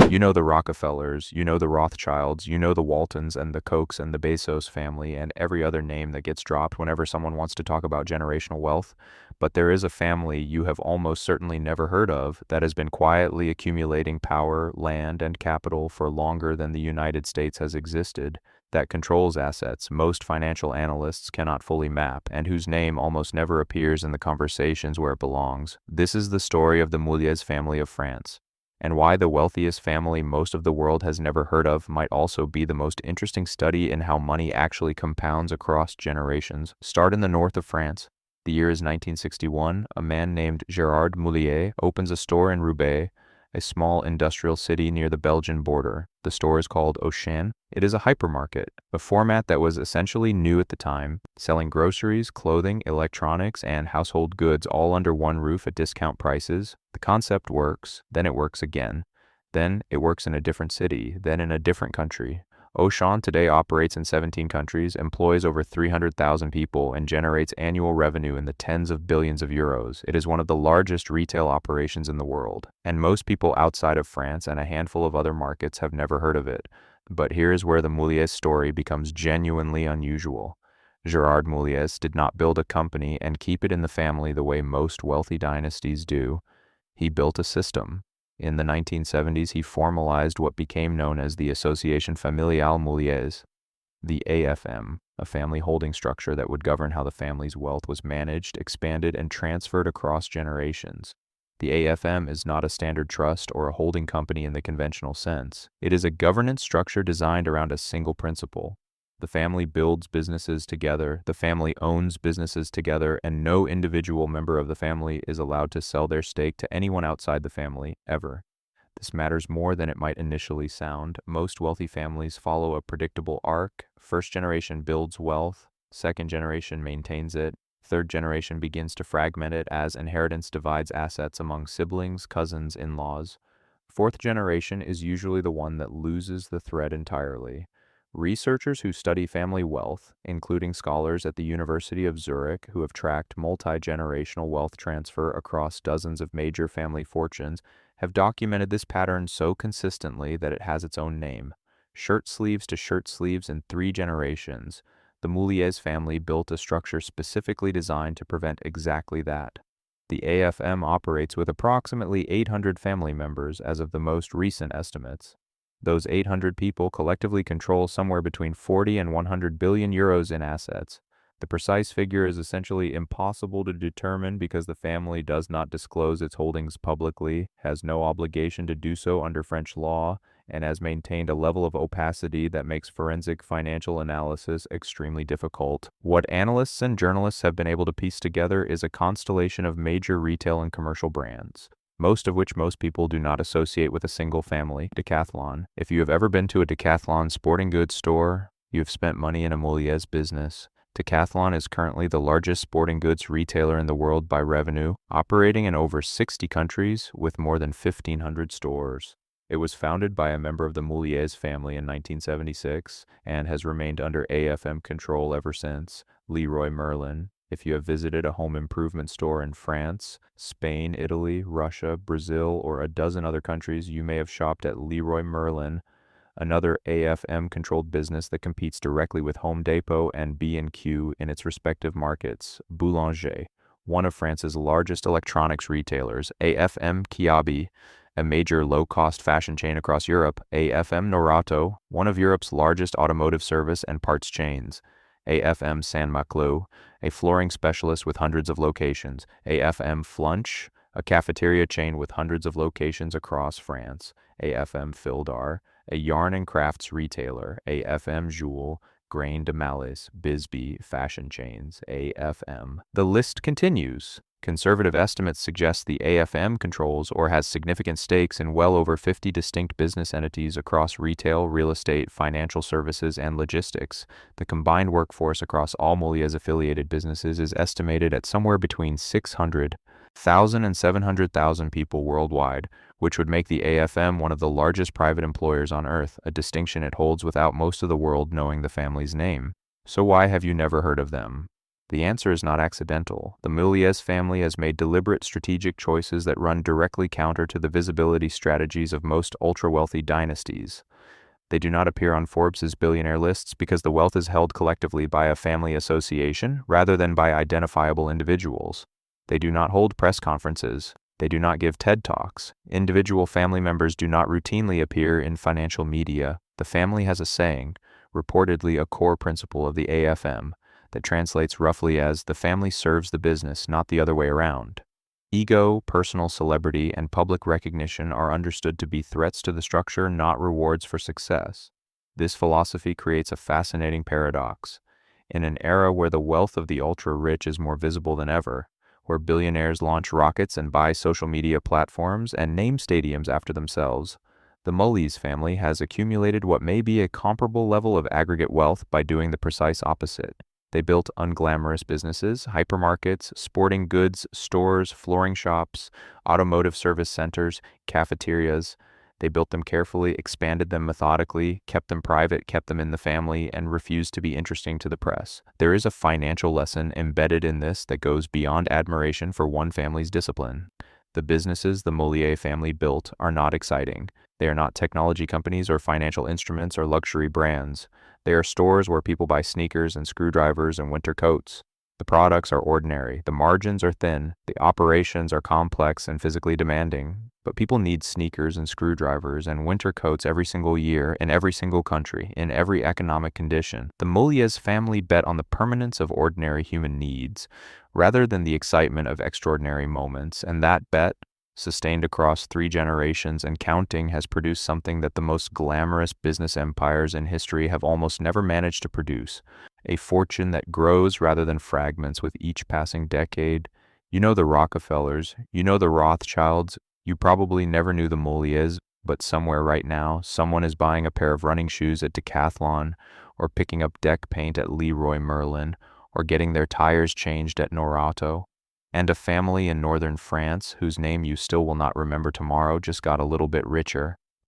You know the Rockefellers, you know the Rothschilds, you know the Waltons and the Kochs and the Bezos family and every other name that gets dropped whenever someone wants to talk about generational wealth. But there is a family you have almost certainly never heard of that has been quietly accumulating power, land, and capital for longer than the United States has existed, that controls assets most financial analysts cannot fully map, and whose name almost never appears in the conversations where it belongs. This is the story of the Mulliez family of France. And why the wealthiest family most of the world has never heard of might also be the most interesting study in how money actually compounds across generations. Start in the north of France. The year is 1961. A man named Gérard Mulliez opens a store in Roubaix, a small industrial city near the Belgian border. The store is called Auchan. It is a hypermarket, a format that was essentially new at the time, selling groceries, clothing, electronics, and household goods all under one roof at discount prices. The concept works, then it works again. Then it works in a different city, then in a different country. Auchan today operates in 17 countries, employs over 300,000 people, and generates annual revenue in the tens of billions of euros. It is one of the largest retail operations in the world, and most people outside of France and a handful of other markets have never heard of it. But here is where the Mulliez story becomes genuinely unusual. Gérard Mulliez did not build a company and keep it in the family the way most wealthy dynasties do. He built a system. In the 1970s, he formalized what became known as the Association Familiale Mulliez, the AFM, a family holding structure that would govern how the family's wealth was managed, expanded, and transferred across generations. The AFM is not a standard trust or a holding company in the conventional sense. It is a governance structure designed around a single principle. The family builds businesses together, the family owns businesses together, and no individual member of the family is allowed to sell their stake to anyone outside the family, ever. This matters more than it might initially sound. Most wealthy families follow a predictable arc. First generation builds wealth, second generation maintains it, third generation begins to fragment it as inheritance divides assets among siblings, cousins, in-laws. Fourth generation is usually the one that loses the thread entirely. Researchers who study family wealth, including scholars at the University of Zurich who have tracked multi-generational wealth transfer across dozens of major family fortunes, have documented this pattern so consistently that it has its own name. Shirt sleeves to shirt sleeves in 3 generations. The Mulliez family built a structure specifically designed to prevent exactly that. The AFM operates with approximately 800 family members as of the most recent estimates. Those 800 people collectively control somewhere between 40 and 100 billion euros in assets. The precise figure is essentially impossible to determine because the family does not disclose its holdings publicly, has no obligation to do so under French law, and has maintained a level of opacity that makes forensic financial analysis extremely difficult. What analysts and journalists have been able to piece together is a constellation of major retail and commercial brands, most of which most people do not associate with a single family. Decathlon. If you have ever been to a Decathlon sporting goods store, you have spent money in a Mulliez business. Decathlon is currently the largest sporting goods retailer in the world by revenue, operating in over 60 countries with more than 1,500 stores. It was founded by a member of the Mulliez family in 1976 and has remained under AFM control ever since. Leroy Merlin. If you have visited a home improvement store in France, Spain, Italy, Russia, Brazil, or a dozen other countries, you may have shopped at Leroy Merlin, another AFM-controlled business that competes directly with Home Depot and B&Q in its respective markets. Boulanger, one of France's largest electronics retailers. AFM Kiabi, a major low-cost fashion chain across Europe. AFM Norato, one of Europe's largest automotive service and parts chains. AFM Saint Maclou, a flooring specialist with hundreds of locations. AFM Flunch, a cafeteria chain with hundreds of locations across France. AFM Fildar, a yarn and crafts retailer. AFM Joule, Grain de Malice, Bisbee, fashion chains. AFM. The list continues. Conservative estimates suggest the AFM controls or has significant stakes in well over 50 distinct business entities across retail, real estate, financial services, and logistics. The combined workforce across all Mulliez-affiliated businesses is estimated at somewhere between 600,000 and 700,000 people worldwide, which would make the AFM one of the largest private employers on Earth, a distinction it holds without most of the world knowing the family's name. So why have you never heard of them? The answer is not accidental. The Mulliez family has made deliberate strategic choices that run directly counter to the visibility strategies of most ultra-wealthy dynasties. They do not appear on Forbes's billionaire lists because the wealth is held collectively by a family association rather than by identifiable individuals. They do not hold press conferences. They do not give TED Talks. Individual family members do not routinely appear in financial media. The family has a saying, reportedly a core principle of the AFM, that translates roughly as the family serves the business, not the other way around. Ego, personal celebrity, and public recognition are understood to be threats to the structure, not rewards for success. This philosophy creates a fascinating paradox. In an era where the wealth of the ultra-rich is more visible than ever, where billionaires launch rockets and buy social media platforms and name stadiums after themselves, the Mulliez family has accumulated what may be a comparable level of aggregate wealth by doing the precise opposite. They built unglamorous businesses, hypermarkets, sporting goods, stores, flooring shops, automotive service centers, cafeterias. They built them carefully, expanded them methodically, kept them private, kept them in the family, and refused to be interesting to the press. There is a financial lesson embedded in this that goes beyond admiration for one family's discipline. The businesses the Mulliez family built are not exciting. They are not technology companies or financial instruments or luxury brands. They are stores where people buy sneakers and screwdrivers and winter coats. The products are ordinary, the margins are thin, the operations are complex and physically demanding, but people need sneakers and screwdrivers and winter coats every single year, in every single country, in every economic condition. The Mulliez family bet on the permanence of ordinary human needs, rather than the excitement of extraordinary moments, and that bet, sustained across 3 generations and counting, has produced something that the most glamorous business empires in history have almost never managed to produce. A fortune that grows rather than fragments with each passing decade. You know the Rockefellers, you know the Rothschilds, you probably never knew the Mulliez, but somewhere right now, someone is buying a pair of running shoes at Decathlon, or picking up deck paint at Leroy Merlin, or getting their tires changed at Norauto. And a family in northern France, whose name you still will not remember tomorrow, just got a little bit richer.